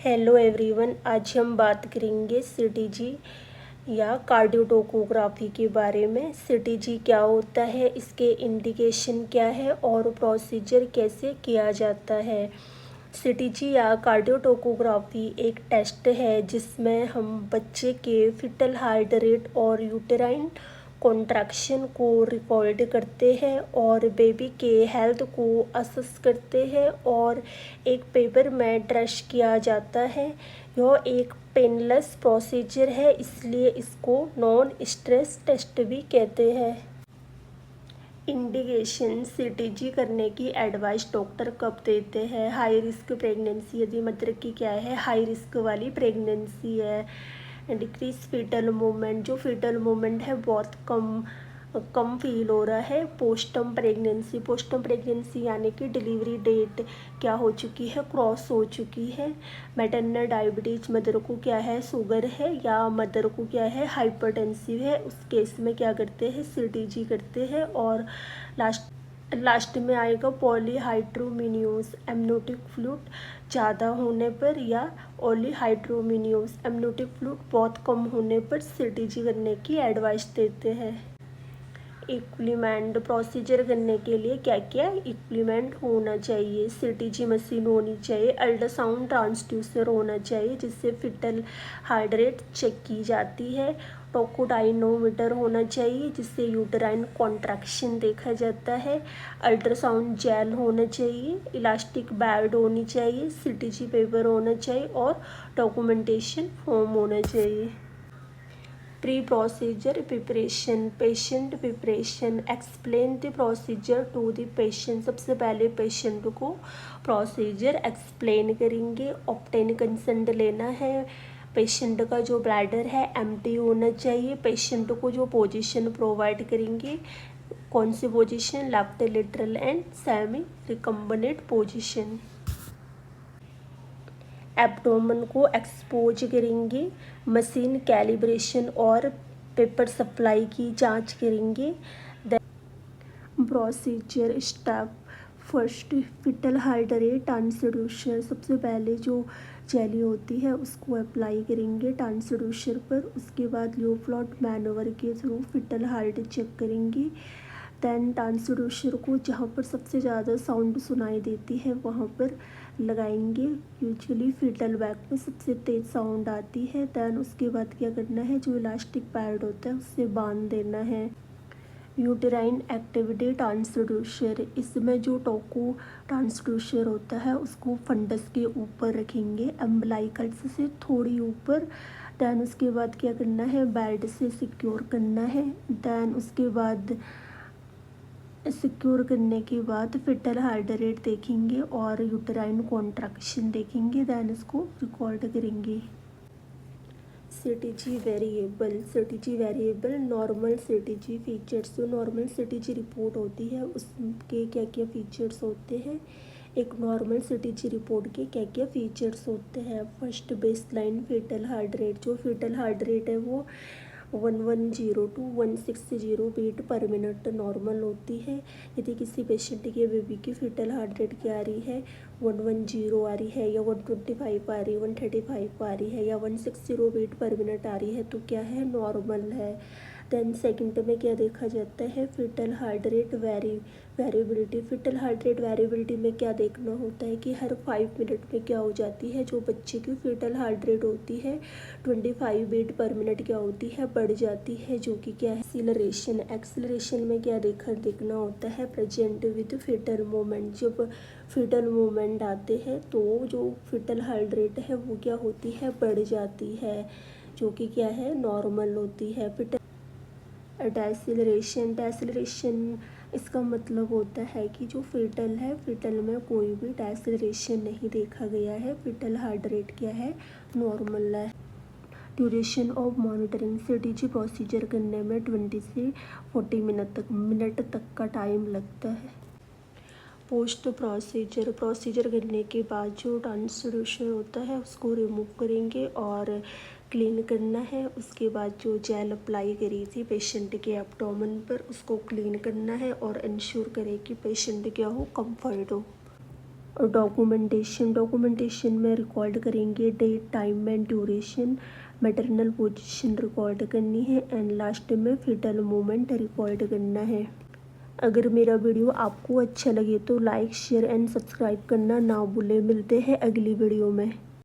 Hello everyone, आज हम बात करेंगे सीटीजी या कार्डियोटोकोग्राफी के बारे में। सीटीजी क्या होता है, इसके इंडिकेशन क्या है और प्रोसीजर कैसे किया जाता है। सीटीजी या कार्डियोटोकोग्राफी एक टेस्ट है जिसमें हम बच्चे के फिटल हार्ट रेट और यूटेराइन कॉन्ट्रैक्शन को रिकॉर्ड करते हैं और बेबी के हेल्थ को असेस करते हैं और एक पेपर में ट्रश किया जाता है। यह एक पेनलेस प्रोसीजर है, इसलिए इसको नॉन स्ट्रेस टेस्ट भी कहते हैं। इंडिकेशन सीटीजी करने की एडवाइस डॉक्टर कब देते हैं? हाई रिस्क प्रेगनेंसी, यदि मदर की क्या है हाई रिस्क वाली प्रेगनेंसी है। डिक्रीज फीटल मूवमेंट, जो फीटल मूवमेंट है बहुत कम फील हो रहा है। पोस्टम प्रेगनेंसी यानी कि डिलीवरी डेट क्या हो चुकी है, क्रॉस हो चुकी है। मैटरनल डायबिटीज, मदर को क्या है शुगर है या मदर को क्या है हाइपरटेंसिव है, उस केस में क्या करते हैं सीटीजी करते हैं। और लास्ट में आएगा पॉलीहाइड्रोमिनियोस एमनियोटिक फ्लूइड ज़्यादा होने पर या ओलीहाइड्रोमिनियोस एमनियोटिक फ्लूइड बहुत कम होने पर सीटीजी करने की एडवाइस देते हैं। इक्विपमेंट, प्रोसीजर करने के लिए क्या क्या इक्विपमेंट होना चाहिए? सीटीजी मशीन होनी चाहिए, अल्ट्रासाउंड ट्रांसड्यूसर होना चाहिए जिससे फिटल हार्ट रेट चेक की जाती है। टोकोडाइनोमीटर होना चाहिए जिससे यूटेराइन कॉन्ट्रैक्शन देखा जाता है। अल्ट्रासाउंड जेल होना चाहिए, इलास्टिक बैंड होनी चाहिए, सीटीजी पेपर होना चाहिए और डॉक्यूमेंटेशन फॉर्म होना चाहिए। Pre procedure preparation, patient preparation, explain the procedure to the patient. सबसे पहले पेशेंट को प्रोसीजर एक्सप्लेन करेंगे। ऑब्टेन कंसेंट लेना है। पेशेंट का जो ब्लैडर है एम्प्टी होना चाहिए। पेशेंट को जो पोजीशन प्रोवाइड करेंगे, कौन सी position? Left lateral and semi recumbent position. Abdomen को एक्सपोज करेंगे। मशीन कैलिब्रेशन और पेपर सप्लाई की जांच करेंगे। Procedure step first, fetal heart rate transducer. सबसे पहले जो जेली होती है उसको अप्लाई करेंगे ट्रांसड्यूसर पर। उसके बाद ल्यूफ्लॉट मैनोवर के थ्रू फिटल हार्ट चेक करेंगे। दैन ट्रांसड्यूसर को जहाँ पर सबसे ज़्यादा साउंड सुनाई देती है वहाँ पर लगाएंगे। यूजुअली फिटल बैक में सबसे तेज़ साउंड आती है। दैन उसके बाद क्या करना है, जो इलास्टिक पैड होता है उससे बांध देना है। यूटेराइन एक्टिविटी ट्रांसड्यूसर, इसमें जो टोको ट्रांसड्यूसर होता है उसको फंडस के ऊपर रखेंगे, अम्बलाइकल्स से थोड़ी ऊपर। दैन उसके बाद क्या करना है, बेड से सिक्योर करना है। दैन उसके बाद सिक्योर करने के बाद फिटल हार्ट रेट देखेंगे और यूटेराइन कॉन्ट्रैक्शन देखेंगे। दैन इसको रिकॉर्ड करेंगे। CTG variable, normal CTG features. जो नॉर्मल सीटीजी रिपोर्ट होती है उसके क्या क्या फीचर्स होते हैं? एक नॉर्मल सीटीजी रिपोर्ट के क्या क्या फीचर्स होते हैं? First, baseline fetal heart rate. जो फिटल हार्ट रेट है वो 110 to 160 beat per minute normal होती है। यदि किसी पेशेंट के बेबी की फिटल हार्ट रेट क्या आ रही है, 110 आ रही है या 125 आ रही है, 135 आ रही है या 160 बीट पर मिनट आ रही है तो क्या है, नॉर्मल है। दैन सेकंड में क्या देखा जाता है, fetal heart rate variability. Fetal heart rate variability में क्या देखना होता है कि हर 5 मिनट में क्या हो जाती है, जो बच्चे की फिटल हार्ट रेट होती है 25 बीट पर मिनट क्या होती है, बढ़ जाती है, जो कि क्या है एक्सीलरेशन में क्या देखना होता है, प्रेजेंट विद फिटल मूवमेंट। जब फिटल मूवमेंट आते हैं तो जो फिटल हार्ट रेट है वो क्या होती है, बढ़ जाती है, जो कि क्या है, नॉर्मल होती है। फिटल डेसिलरेशन इसका मतलब होता है कि जो फिटल है, फिटल में कोई भी डेसिलरेशन नहीं देखा गया है, फिटल हार्ट रेट क्या है, नॉर्मल है। Duration of monitoring, CTG procedure करने में 20 से 40 मिनट तक का टाइम लगता है। पोस्ट प्रोसीजर करने के बाद जो ट्रांसड्यूसर होता है उसको रिमूव करेंगे और क्लीन करना है। उसके बाद जो जेल अप्लाई करी थी पेशेंट के एब्डोमेन पर उसको क्लीन करना है और इंश्योर करें कि पेशेंट क्या हो, कंफर्ट हो। और डॉक्यूमेंटेशन में रिकॉर्ड करेंगे date, time and duration, maternal position record करनी है एंड लास्ट में फीटल मोमेंट रिकॉर्ड करना है। अगर मेरा वीडियो आपको अच्छा लगे तो लाइक, शेयर एंड सब्सक्राइब करना ना भूलें। मिलते हैं अगली वीडियो में।